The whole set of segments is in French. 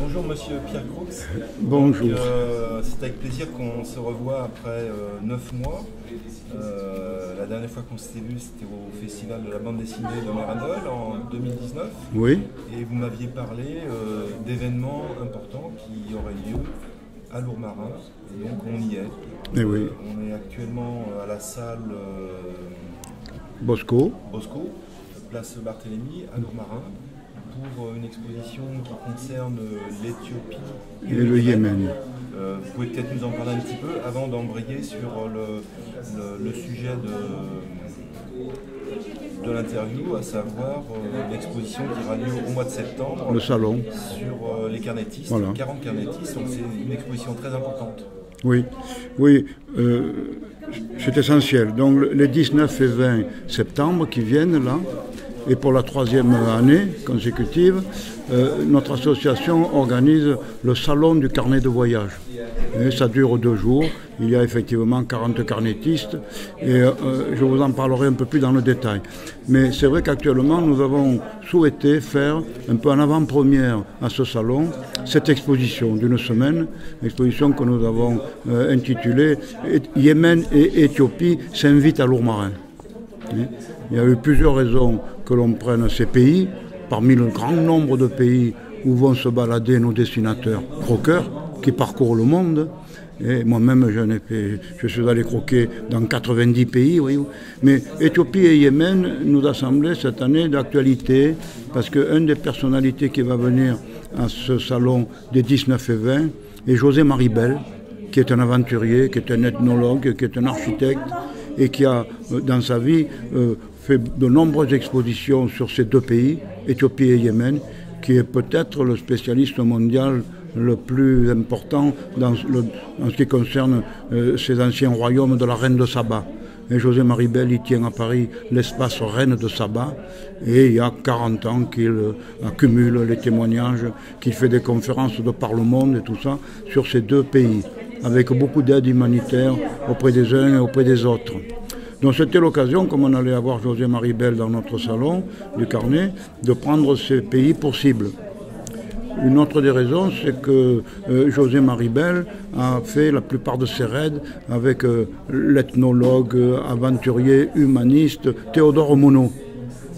Bonjour Monsieur Pierre Croux. Bonjour. C'est avec plaisir qu'on se revoit après 9 mois. La dernière fois qu'on s'était vu, c'était au Festival de la bande dessinée de Mérindol en 2019. Oui. Et vous m'aviez parlé d'événements importants qui auraient lieu à Lourmarin. Et donc on y est. Et oui. On est actuellement à la salle Bosco, place Barthélemy à Lourmarin, pour une exposition qui concerne l'Éthiopie et le Yémen. Vous pouvez peut-être nous en parler un petit peu avant d'embrayer sur le sujet de l'interview, à savoir l'exposition qui aura lieu au mois de septembre. Le salon. Sur les carnétistes, Voilà. 40 carnétistes, donc c'est une exposition très importante. Oui, oui, c'est essentiel. Donc les 19 et 20 septembre qui viennent là, et pour la 3e année consécutive, notre association organise le salon du carnet de voyage. Et ça dure 2 jours. Il y a effectivement 40 carnétistes et je vous en parlerai un peu plus dans le détail. Mais c'est vrai qu'actuellement, nous avons souhaité faire un peu en avant-première à ce salon cette exposition d'une semaine, exposition que nous avons intitulée « Yémen et Éthiopie s'invitent à Lourmarin ». Il y a eu plusieurs raisons que l'on prenne ces pays, parmi le grand nombre de pays où vont se balader nos dessinateurs croqueurs qui parcourent le monde. Et moi-même, je suis allé croquer dans 90 pays. Voyez-vous. Mais Éthiopie et Yémen nous a semblé cette année d'actualité parce qu'une des personnalités qui va venir à ce salon des 19 et 20 est José Maribel, qui est un aventurier, qui est un ethnologue, qui est un architecte et qui a, dans sa vie, fait de nombreuses expositions sur ces 2 pays, Éthiopie et Yémen, qui est peut-être le spécialiste mondial le plus important en ce qui concerne ces anciens royaumes de la reine de Saba. Et José Maribel, il tient à Paris l'espace Reine de Saba, et il y a 40 ans qu'il accumule les témoignages, qu'il fait des conférences de par le monde et tout ça, sur ces 2 pays, avec beaucoup d'aide humanitaire auprès des uns et auprès des autres. Donc c'était l'occasion, comme on allait avoir José Maribel dans notre salon du carnet, de prendre ces pays pour cible. Une autre des raisons, c'est que José Maribel a fait la plupart de ses raids avec l'ethnologue, aventurier, humaniste Théodore Monod.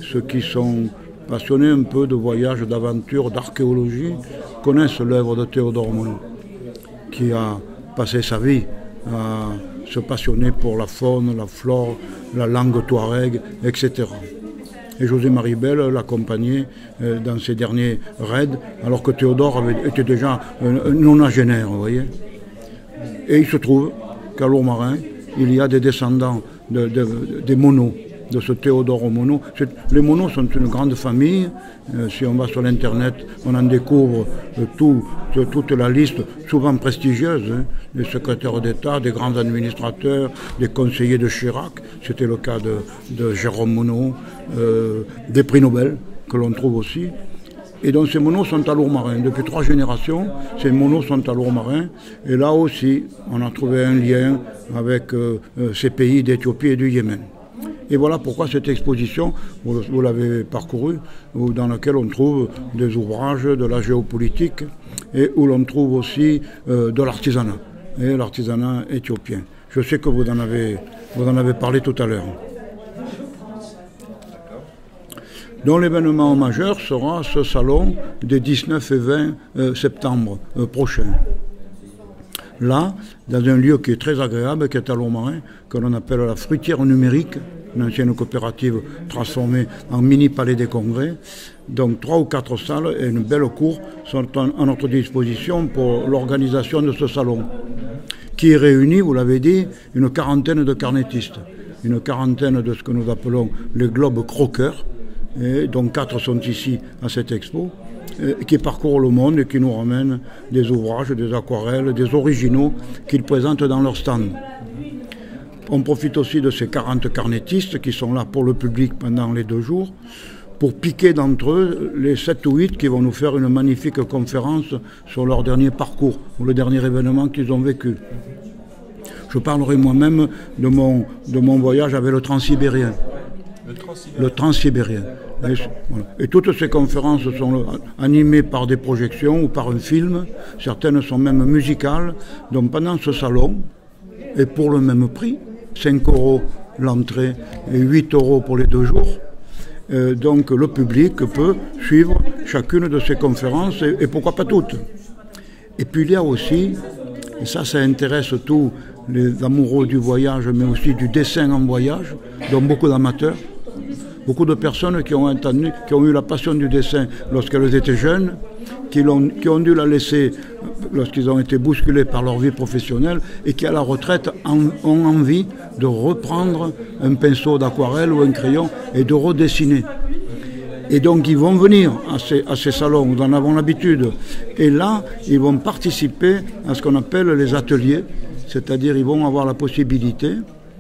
Ceux qui sont passionnés un peu de voyage, d'aventure, d'archéologie, connaissent l'œuvre de Théodore Monod, qui a passé sa vie à se passionner pour la faune, la flore, la langue touareg, etc. Et José Maribel l'accompagnait dans ses derniers raids, alors que Théodore était déjà nonagénaire, vous voyez. Et il se trouve qu'à Lourmarin, il y a des descendants des Monod, de ce Théodore Monod. Les Monod sont une grande famille. Si on va sur l'internet, on en découvre toute la liste, souvent prestigieuse, des secrétaires d'État, des grands administrateurs, des conseillers de Chirac. C'était le cas de Jérôme Monod, des prix Nobel que l'on trouve aussi. Et donc ces Monod sont à Lourmarin. Depuis 3 générations, ces Monod sont à Lourmarin. Et là aussi, on a trouvé un lien avec ces pays d'Éthiopie et du Yémen. Et voilà pourquoi cette exposition, vous l'avez parcourue, dans laquelle on trouve des ouvrages de la géopolitique et où l'on trouve aussi de l'artisanat, et l'artisanat éthiopien. Je sais que vous en avez parlé tout à l'heure. Donc l'événement majeur sera ce salon des 19 et 20 septembre prochains. Là, dans un lieu qui est très agréable, qui est à Lourmarin, que l'on appelle la fruitière numérique, une ancienne coopérative transformée en mini-palais des congrès. Donc 3 ou 4 salles et une belle cour sont à notre disposition pour l'organisation de ce salon, qui réunit, vous l'avez dit, une quarantaine de carnétistes, une quarantaine de ce que nous appelons les globes croqueurs, et dont 4 sont ici à cette expo, qui parcourent le monde et qui nous ramènent des ouvrages, des aquarelles, des originaux qu'ils présentent dans leur stand. On profite aussi de ces 40 carnétistes qui sont là pour le public pendant les 2 jours, pour piquer d'entre eux les 7 ou 8 qui vont nous faire une magnifique conférence sur leur dernier parcours, ou le dernier événement qu'ils ont vécu. Je parlerai moi-même de mon voyage avec le Transsibérien. Le Transsibérien. Et toutes ces conférences sont animées par des projections ou par un film. Certaines sont même musicales. Donc pendant ce salon, et pour le même prix, 5 € l'entrée et 8 € pour les 2 jours, donc le public peut suivre chacune de ces conférences et pourquoi pas toutes. Et puis il y a aussi, et ça intéresse tous les amoureux du voyage, mais aussi du dessin en voyage, dont beaucoup d'amateurs, beaucoup de personnes qui ont eu la passion du dessin lorsqu'elles étaient jeunes, qui ont dû la laisser lorsqu'ils ont été bousculés par leur vie professionnelle et qui à la retraite ont envie de reprendre un pinceau d'aquarelle ou un crayon et de redessiner. Et donc ils vont venir à ces salons, nous en avons l'habitude. Et là, ils vont participer à ce qu'on appelle les ateliers, c'est-à-dire ils vont avoir la possibilité,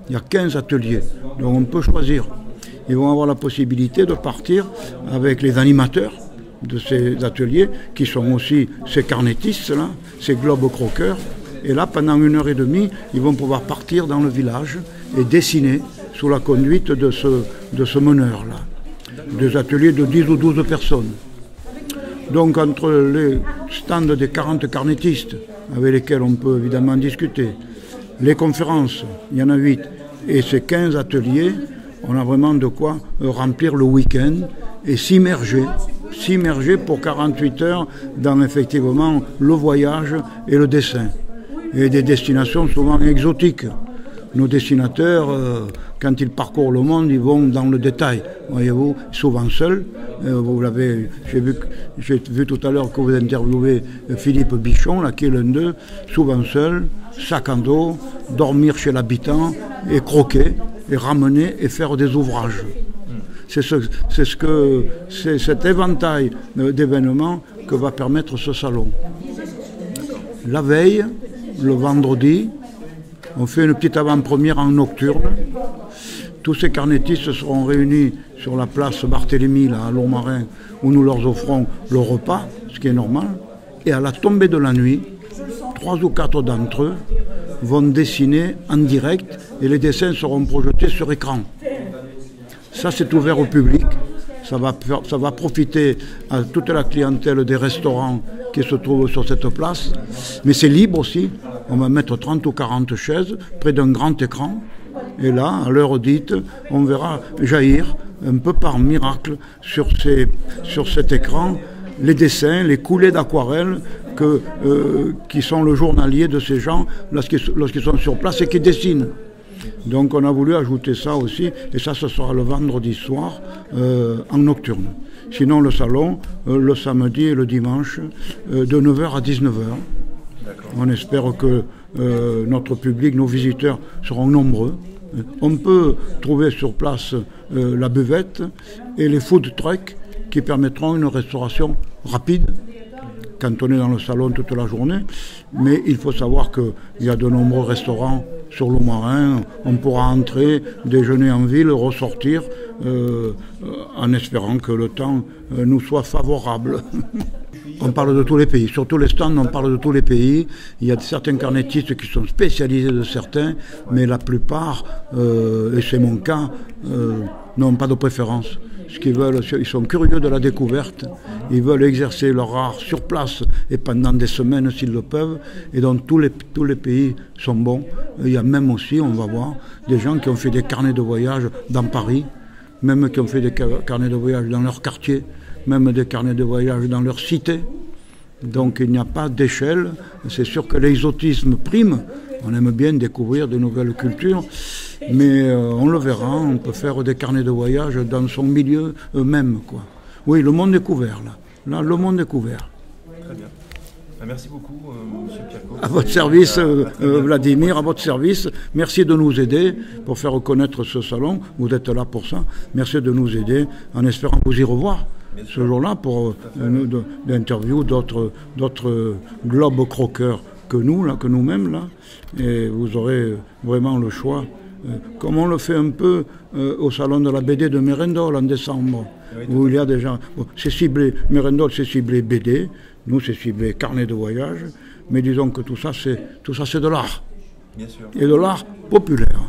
il y a 15 ateliers, donc on peut choisir. Ils vont avoir la possibilité de partir avec les animateurs de ces ateliers, qui sont aussi ces carnétistes-là, ces globes-croqueurs. Et là, pendant 1h30, ils vont pouvoir partir dans le village et dessiner sous la conduite de ce meneur-là. Des ateliers de 10 ou 12 personnes. Donc entre les stands des 40 carnétistes, avec lesquels on peut évidemment discuter, les conférences, il y en a 8, et ces 15 ateliers, on a vraiment de quoi remplir le week-end et s'immerger pour 48 heures dans effectivement le voyage et le dessin. Et des destinations souvent exotiques. Nos dessinateurs, quand ils parcourent le monde, ils vont dans le détail. Voyez-vous, souvent seuls. J'ai vu tout à l'heure que vous interviewez Philippe Bichon, là, qui est l'un d'eux, souvent seul, sac en dos, dormir chez l'habitant et croquer, et ramener et faire des ouvrages. C'est cet éventail d'événements que va permettre ce salon. La veille, le vendredi, on fait une petite avant-première en nocturne. Tous ces carnétistes seront réunis sur la place Barthélemy, là, à Lourmarin, où nous leur offrons le repas, ce qui est normal. Et à la tombée de la nuit, 3 ou 4 d'entre eux vont dessiner en direct et les dessins seront projetés sur écran. Ça, c'est ouvert au public. Ça va profiter à toute la clientèle des restaurants qui se trouvent sur cette place. Mais c'est libre aussi. On va mettre 30 ou 40 chaises près d'un grand écran. Et là, à l'heure dite, on verra jaillir un peu par miracle sur cet écran les dessins, les coulées d'aquarelle qui sont le journalier de ces gens lorsqu'ils sont sur place et qui dessinent. Donc on a voulu ajouter ça aussi, et ça ce sera le vendredi soir en nocturne. Sinon le salon, le samedi et le dimanche, de 9h à 19h. On espère que notre public, nos visiteurs seront nombreux. On peut trouver sur place la buvette et les food trucks qui permettront une restauration rapide quand on est dans le salon toute la journée. Mais il faut savoir qu'il y a de nombreux restaurants sur Lourmarin. On pourra entrer, déjeuner en ville, ressortir en espérant que le temps nous soit favorable. On parle de tous les pays. Sur tous les stands, on parle de tous les pays. Il y a certains carnétistes qui sont spécialisés de certains, mais la plupart, et c'est mon cas, n'ont pas de préférence. Ce qu'ils veulent, ils sont curieux de la découverte. Ils veulent exercer leur art sur place et pendant des semaines s'ils le peuvent. Et donc tous les pays sont bons. Il y a même aussi, on va voir, des gens qui ont fait des carnets de voyage dans Paris, même qui ont fait des carnets de voyage dans leur quartier, même des carnets de voyage dans leur cité. Donc il n'y a pas d'échelle. C'est sûr que l'exotisme prime. On aime bien découvrir de nouvelles cultures, mais on le verra, on peut faire des carnets de voyage dans son milieu même, quoi. Oui, le monde est couvert, là. Là, le monde est couvert. Très bien. Merci beaucoup, M. Pierco. À votre service, Vladimir, à votre service. Merci de nous aider pour faire connaître ce salon. Vous êtes là pour ça. Merci de nous aider, en espérant vous y revoir ce jour-là pour d'interviews d'autres globes croqueurs que nous-mêmes, là. Et vous aurez vraiment le choix, comme on le fait un peu au salon de la BD de Mérindol en décembre, où il y a des gens... Bon, c'est ciblé, Mérindol c'est ciblé BD, nous c'est ciblé carnet de voyage, mais disons que tout ça c'est de l'art. Bien sûr. Et de l'art populaire.